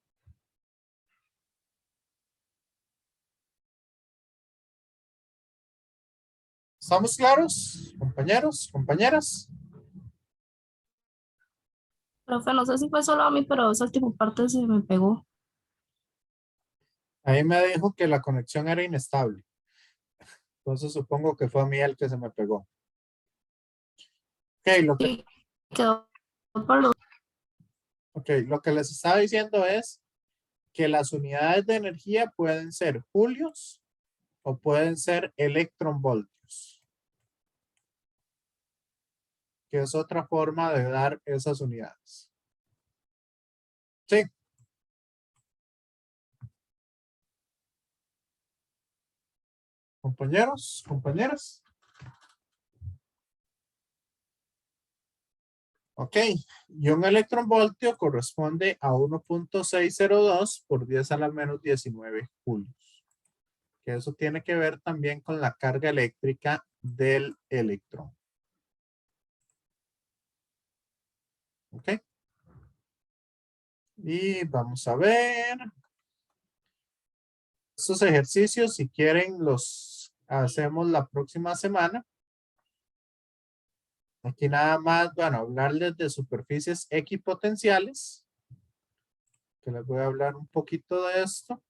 ¿Estamos claros, compañeros, compañeras? Profe, no sé si fue solo a mí, pero esa última parte se me pegó. Ahí me dijo que la conexión era inestable. Entonces supongo que fue a mí el que se me pegó. Ok, Y quedó por los lo que les estaba diciendo es que las unidades de energía pueden ser julios o pueden ser electronvoltios, que es otra forma de dar esas unidades. Sí. Compañeros, compañeras. Ok, y un electronvoltio corresponde a 1.602 por 10 a la menos 19 julios. Que eso tiene que ver también con la carga eléctrica del electrón. Ok. Y vamos a ver. Estos ejercicios, si quieren, los hacemos la próxima semana. Aquí nada más, bueno, hablarles de superficies equipotenciales. Que les voy a hablar un poquito de esto.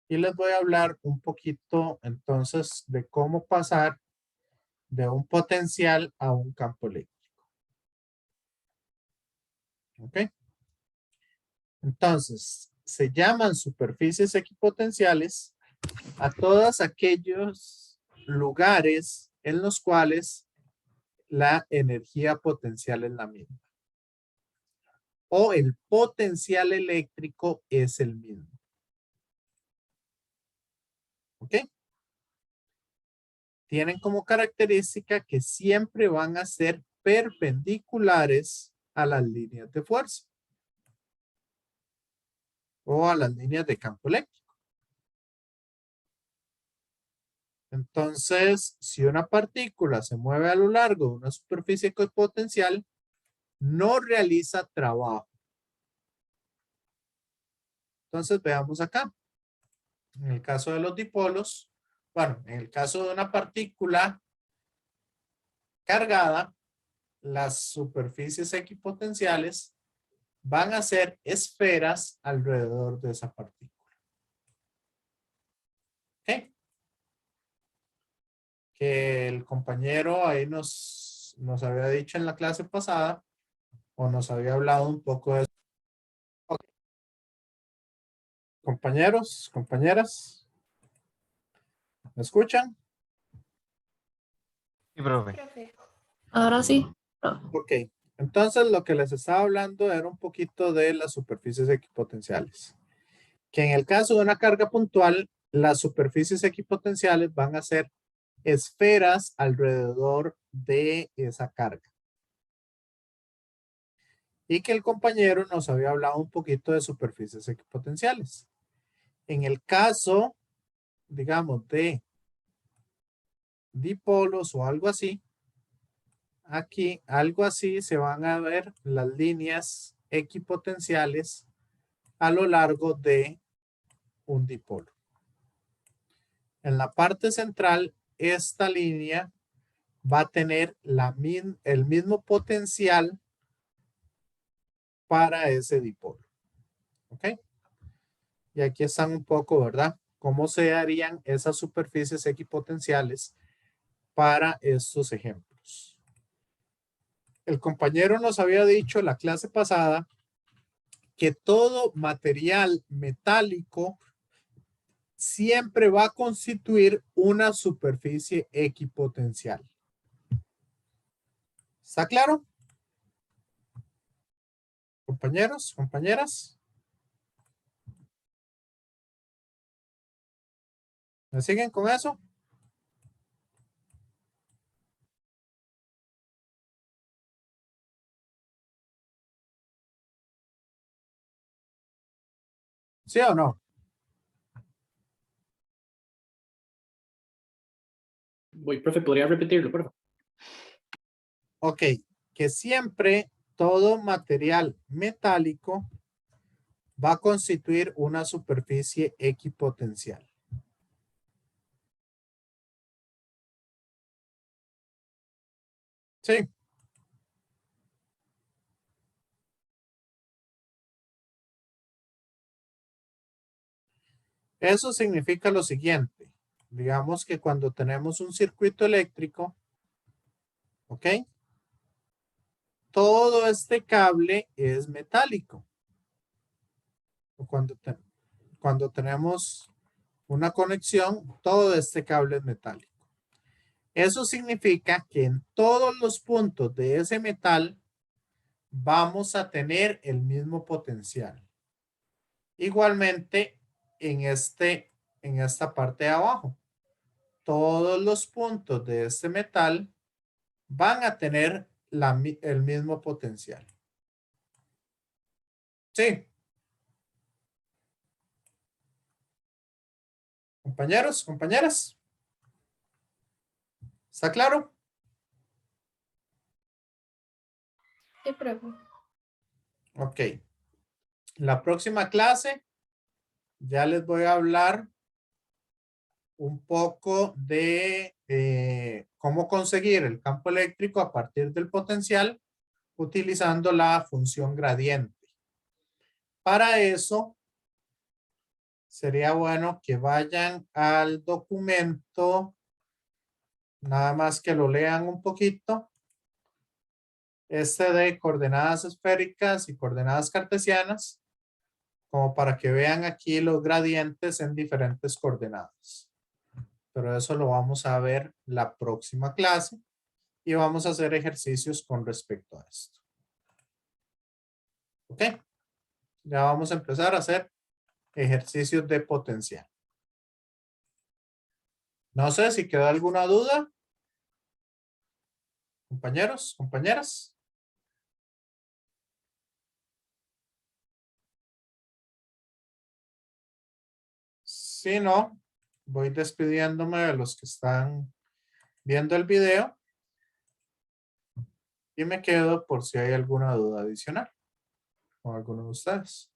Y les voy a hablar un poquito entonces de cómo pasar de un potencial a un campo eléctrico. ¿Ok? Entonces, se llaman superficies equipotenciales a todos aquellos lugares en los cuales la energía potencial es la misma. O el potencial eléctrico es el mismo. ¿Ok? Tienen como característica que siempre van a ser perpendiculares a las líneas de fuerza o a las líneas de campo eléctrico. Entonces, si una partícula se mueve a lo largo de una superficie equipotencial, no realiza trabajo. Entonces, veamos acá. En el caso de los dipolos, bueno, en el caso de una partícula cargada, las superficies equipotenciales van a ser esferas alrededor de esa partícula. ¿Ok? Que el compañero ahí nos había dicho en la clase pasada, o nos había hablado un poco de eso. Okay. Compañeros, compañeras, ¿me escuchan? Sí, profe. Ahora sí. Profe. Ok, entonces lo que les estaba hablando era un poquito de las superficies equipotenciales. Que en el caso de una carga puntual, las superficies equipotenciales van a ser esferas alrededor de esa carga. Y que el compañero nos había hablado un poquito de superficies equipotenciales. En el caso, digamos, de dipolos o algo así, aquí, algo así, se van a ver las líneas equipotenciales a lo largo de un dipolo. En la parte central, esta línea va a tener el mismo potencial para ese dipolo. ¿Ok? Y aquí están un poco, ¿verdad? ¿Cómo se harían esas superficies equipotenciales para estos ejemplos? El compañero nos había dicho en la clase pasada que todo material metálico siempre va a constituir una superficie equipotencial. ¿Está claro? Compañeros, compañeras. ¿Me siguen con eso? ¿Sí o no? Voy, profe, ¿podría repetirlo, por favor? Ok, que siempre todo material metálico va a constituir una superficie equipotencial. Sí. Eso significa lo siguiente. Digamos que cuando tenemos un circuito eléctrico, ¿ok? Todo este cable es metálico. O cuando tenemos una conexión, todo este cable es metálico. Eso significa que en todos los puntos de ese metal vamos a tener el mismo potencial. Igualmente, en esta parte de abajo, todos los puntos de este metal van a tener el mismo potencial. Sí. Compañeros, compañeras. ¿Está claro? Sí, profe. Ok. La próxima clase ya les voy a hablar un poco de cómo conseguir el campo eléctrico a partir del potencial utilizando la función gradiente. Para eso, sería bueno que vayan al documento, nada más que lo lean un poquito. De coordenadas esféricas y coordenadas cartesianas, como para que vean aquí los gradientes en diferentes coordenadas. Pero eso lo vamos a ver la próxima clase y vamos a hacer ejercicios con respecto a esto. ¿Ok? Ya vamos a empezar a hacer ejercicios de potencial. No sé si queda alguna duda. Compañeros, compañeras. Si no, voy despidiéndome de los que están viendo el video y me quedo por si hay alguna duda adicional con alguno de ustedes.